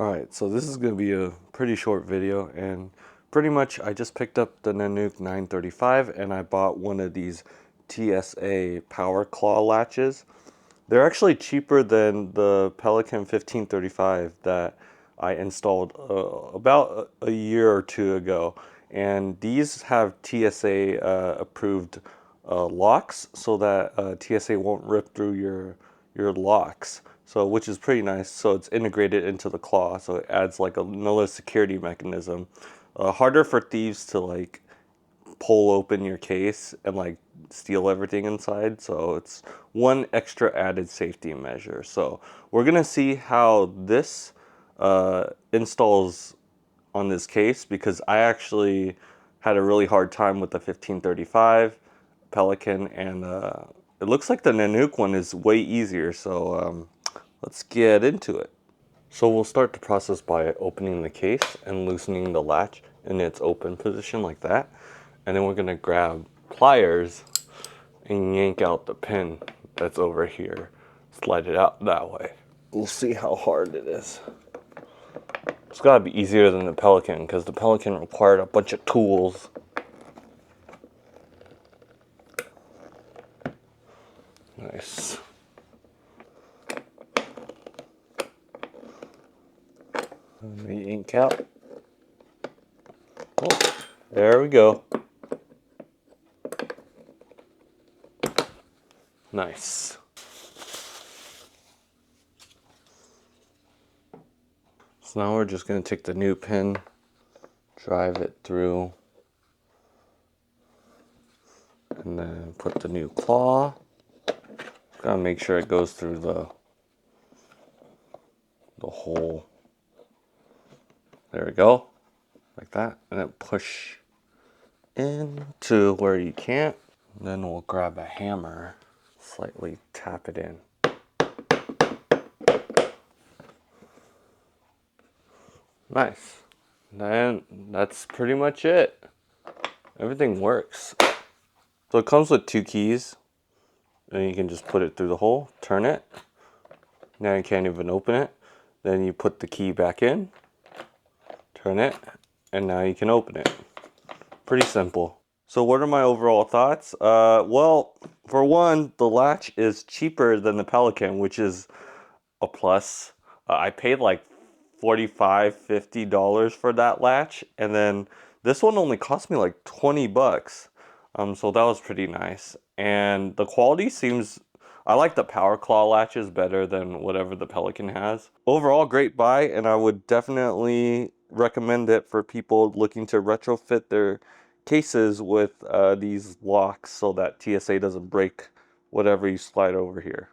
Alright, so this is going to be a pretty short video, and pretty much I just picked up the Nanuk 935 and I bought one of these TSA Powerclaw Latches. They're actually cheaper than the Pelican 1535 that I installed about a year or two ago. And these have TSA approved locks, so that TSA won't rip through your locks. So, which is pretty nice. So it's integrated into the claw, so it adds like another security mechanism. Harder for thieves to like pull open your case and like steal everything inside, so it's one extra added safety measure. So we're gonna see how this installs on this case, because I actually had a really hard time with the 1535 Pelican, and it looks like the Nanuk one is way easier. So let's get into it. So we'll start the process by opening the case and loosening the latch in its open position like that. And then we're gonna grab pliers and yank out the pin that's over here. Slide it out that way. We'll see how hard it is. It's gotta be easier than the Pelican, because the Pelican required a bunch of tools. Nice. Let me yank out. Oh, there we go. Nice. So now we're just going to take the new pin, drive it through, and then put the new claw. Gotta make sure it goes through the hole. There we go, like that, and then push into where you can't. And then we'll grab a hammer, slightly tap it in. Nice. Then that's pretty much it. Everything works. So it comes with 2 keys, and you can just put it through the hole, turn it. Now you can't even open it. Then you put the key back in, turn it, and now you can open it. Pretty simple. So what are my overall thoughts? Well, for one, the latch is cheaper than the Pelican, which is a plus. I paid like $45, $50 for that latch, and then this one only cost me like 20 bucks. So that was pretty nice. And the quality seems, I like the Powerclaw latches better than whatever the Pelican has. Overall, great buy, and I would definitely recommend it for people looking to retrofit their cases with these locks so that TSA doesn't break whatever you slide over here.